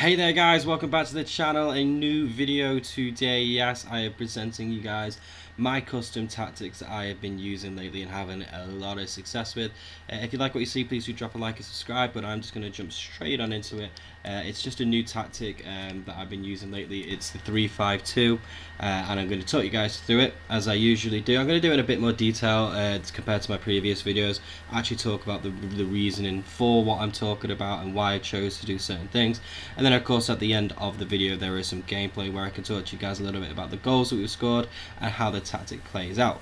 Hey there guys, welcome back to the channel. A new video today. Yes, I am presenting you guys my custom tactics that I have been using lately and having a lot of success with. If you like what you see, please do drop a like and subscribe, but I'm just going to jump straight on into it. It's just a new tactic that I've been using lately. It's the 3-5-2 and I'm going to talk you guys through it as I usually do. I'm going to do it in a bit more detail compared to my previous videos. I actually talk about the reasoning for what I'm talking about and why I chose to do certain things. And then of course at the end of the video there is some gameplay where I can talk to you guys a little bit about the goals that we've scored and how the tactic plays out.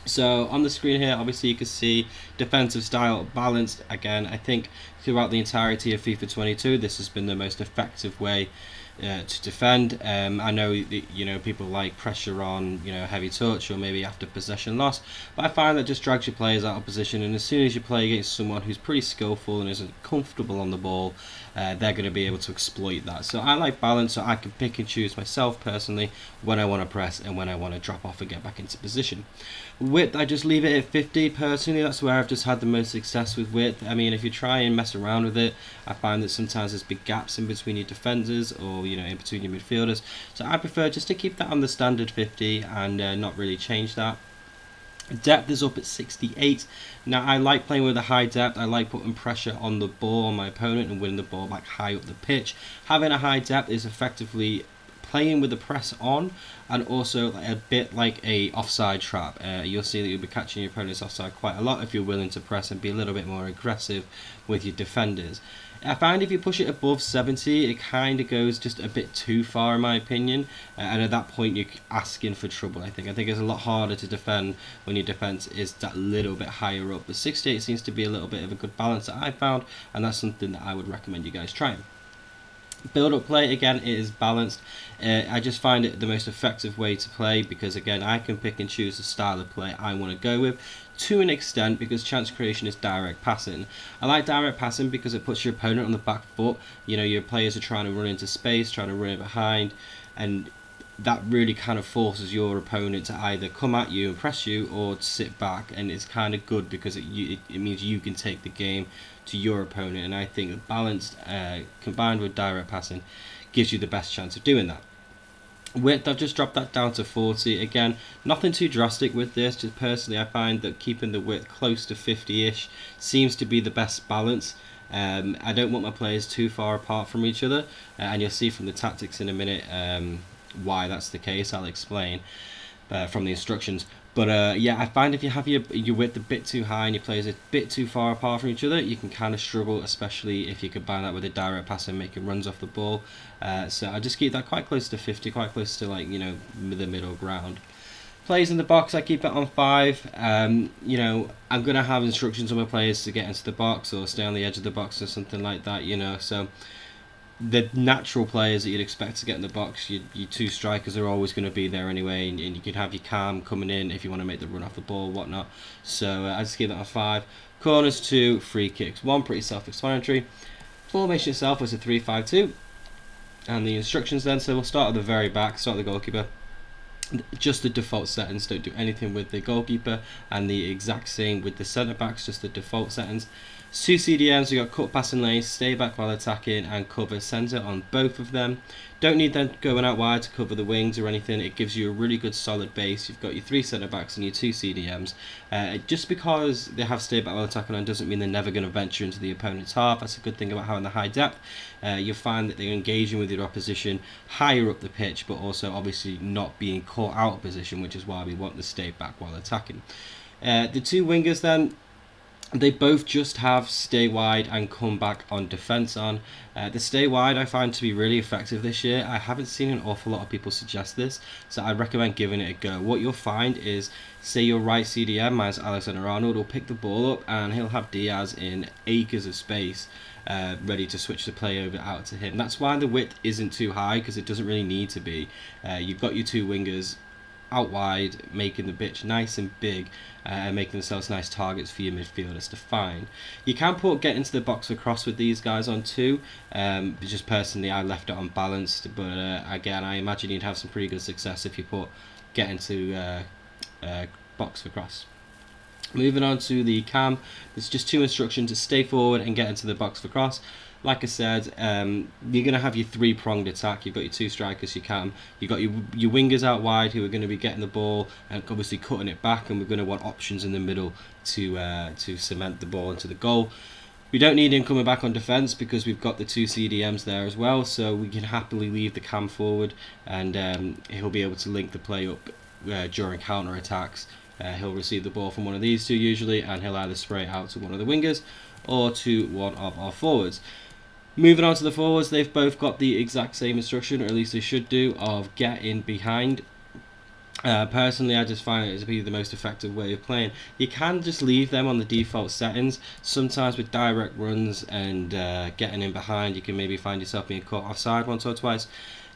So on the screen here, obviously you can see defensive style balanced. Again, I think throughout the entirety of FIFA 22 this has been the most effective way to defend. I know that, people like pressure on heavy touch or maybe after possession loss, but I find that just drags your players out of position, and as soon as you play against someone who's pretty skillful and isn't comfortable on the ball, they're going to be able to exploit that. So I like balance, so I can pick and choose myself personally when I want to press and when I want to drop off and get back into position. Width, I just leave it at 50 personally. That's where I've just had the most success with width. I mean, if you try and mess around with it, I find that sometimes there's big gaps in between your defenders or in between your midfielders. So I prefer just to keep that on the standard 50 and not really change that. Depth is up at 68. Now I like playing with a high depth. I like putting pressure on the ball on my opponent and winning the ball back high up the pitch. Having a high depth is effectively playing with the press on, and also a bit like a offside trap. You'll see that you'll be catching your opponent's offside quite a lot if you're willing to press and be a little bit more aggressive with your defenders. I find if you push it above 70, it kind of goes just a bit too far in my opinion, and at that point you're asking for trouble. I think it's a lot harder to defend when your defense is that little bit higher up. But 68 seems to be a little bit of a good balance that I found, and that's something that I would recommend you guys trying. Build up play, again, it is balanced. I just find it the most effective way to play because, again, I can pick and choose the style of play I want to go with to an extent, because chance creation is direct passing. I like direct passing because it puts your opponent on the back foot. Your players are trying to run into space, trying to run it behind, and that really kind of forces your opponent to either come at you and press you or to sit back, and it's kind of good because it means you can take the game to your opponent, and I think balanced combined with direct passing gives you the best chance of doing that. Width, I've just dropped that down to 40. Again, nothing too drastic with this, just personally I find that keeping the width close to 50-ish seems to be the best balance. I don't want my players too far apart from each other, and you'll see from the tactics in a minute why that's the case. I'll explain from the instructions. But yeah, I find if you have your width a bit too high and your players a bit too far apart from each other, you can kind of struggle, especially if you combine that with a direct pass and making runs off the ball. So I just keep that quite close to 50, quite close to the middle ground. Plays in the box, I keep it on 5. I'm going to have instructions on my players to get into the box or stay on the edge of the box or something like that, so the natural players that you'd expect to get in the box, your two strikers are always going to be there anyway, and you can have your cam coming in if you want to make the run off the ball, whatnot. So I just keep that on 5. Corners 2, free kicks 1, pretty self-explanatory. Formation itself was a 3-5-2, and the instructions then, so we'll start at the very back, start with the goalkeeper. Just the default settings, don't do anything with the goalkeeper, and the exact same with the centre backs, just the default settings. 2 CDMs, we got cut, passing lanes, stay back while attacking, and cover centre on both of them. Don't need them going out wide to cover the wings or anything. It gives you a really good solid base. You've got your 3 centre backs and your 2 CDMs. Just because they have stay back while attacking on doesn't mean they're never going to venture into the opponent's half. That's a good thing about having the high depth. You'll find that they're engaging with your opposition higher up the pitch, but also obviously not being caught out of position, which is why we want the stay back while attacking. The 2 wingers then, they both just have stay wide and come back on defence on. The stay wide I find to be really effective this year. I haven't seen an awful lot of people suggest this, so I recommend giving it a go. What you'll find is, say your right CDM, mine's Alexander-Arnold, will pick the ball up and he'll have Diaz in acres of space ready to switch the play over out to him. That's why the width isn't too high, because it doesn't really need to be. You've got your 2 wingers out wide, making the pitch nice and big, and making themselves nice targets for your midfielders to find. You can get into the box across with these guys on too. Just personally, I left it unbalanced, but again, I imagine you'd have some pretty good success if you get into box for cross. Moving on to the cam, there's just 2 instructions to stay forward and get into the box for cross. Like I said, you're going to have your three-pronged attack. You've got your two strikers, you've got your wingers out wide who are going to be getting the ball and obviously cutting it back, and we're going to want options in the middle to cement the ball into the goal. We don't need him coming back on defence because we've got the two CDMs there as well, so we can happily leave the cam forward, and he'll be able to link the play up during counter attacks. He'll receive the ball from one of these two usually, and he'll either spray it out to one of the wingers or to one of our forwards. Moving on to the forwards, they've both got the exact same instruction, or at least they should do, of get in behind. Personally, I just find it to be the most effective way of playing. You can just leave them on the default settings. Sometimes with direct runs and getting in behind, you can maybe find yourself being caught offside once or twice.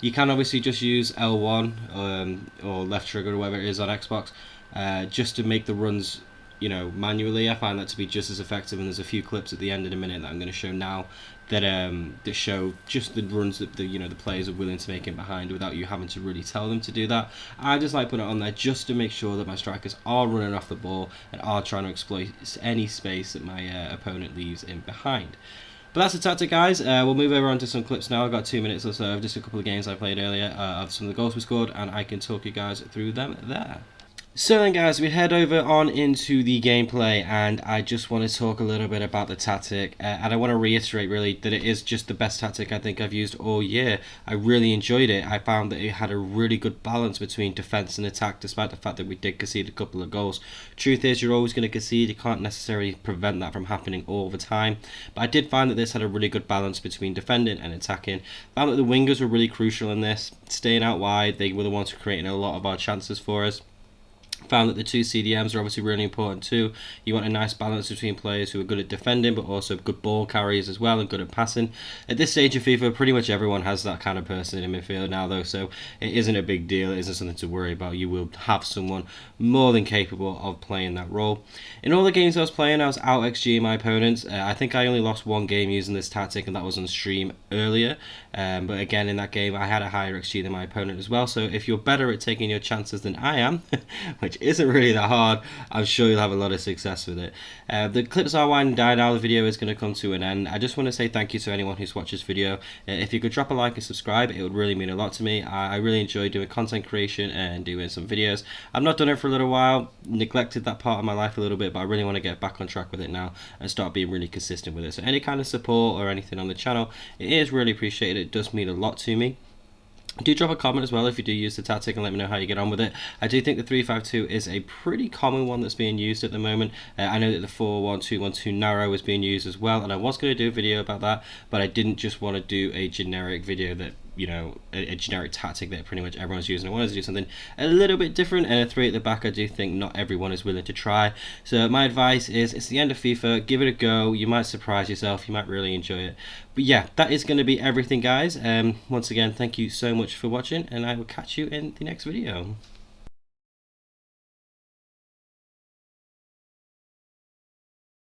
You can obviously just use L1 or left trigger or whatever it is on Xbox just to make the runs, manually. I find that to be just as effective, and there's a few clips at the end of the minute that I'm going to show now that show just the runs that the players are willing to make in behind without you having to really tell them to do that. I just like putting it on there just to make sure that my strikers are running off the ball and are trying to exploit any space that my opponent leaves in behind. But that's the tactic, guys. We'll move over on to some clips now. I've got 2 minutes or so of just a couple of games I played earlier of some of the goals we scored, and I can talk you guys through them there. So then, guys, we head over on into the gameplay, and I just want to talk a little bit about the tactic, and I want to reiterate really that it is just the best tactic I think I've used all year. I really enjoyed it. I found that it had a really good balance between defence and attack, despite the fact that we did concede a couple of goals. Truth is, you're always going to concede. You can't necessarily prevent that from happening all the time, but I did find that this had a really good balance between defending and attacking. Found that the wingers were really crucial in this, staying out wide. They were the ones creating a lot of our chances for us. Found that the two CDMs are obviously really important too. You want a nice balance between players who are good at defending but also good ball carriers as well and good at passing. At this stage of FIFA, pretty much everyone has that kind of person in midfield now though, so it isn't a big deal. It isn't something to worry about. You will have someone more than capable of playing that role. In all the games I was playing, I was out XG my opponents. I think I only lost one game using this tactic, and that was on stream earlier. But again, in that game, I had a higher XG than my opponent as well. So if you're better at taking your chances than I am, which isn't really that hard, I'm sure you'll have a lot of success with it. The clips are winding down now. The video is going to come to an end. I just want to say thank you to anyone who's watched this video. If you could drop a like and subscribe, it would really mean a lot to me. I really enjoy doing content creation and doing some videos. I've not done it for a little while, neglected that part of my life a little bit, but I really want to get back on track with it now and start being really consistent with it. So any kind of support or anything on the channel, it is really appreciated. It does mean a lot to me. Do drop a comment as well if you do use the tactic and let me know how you get on with it. I do think the 3-5-2 is a pretty common one that's being used at the moment. I know that the 4-1-2-1-2 narrow is being used as well, and I was going to do a video about that, but I didn't just want to do a generic video that, a generic tactic that pretty much everyone's using. I wanted to do something a little bit different, and a 3 at the back I do think not everyone is willing to try. So my advice is, it's the end of FIFA, give it a go. You might surprise yourself, you might really enjoy it. But yeah, that is going to be everything, guys. Once again, thank you so much for watching, and I will catch you in the next video.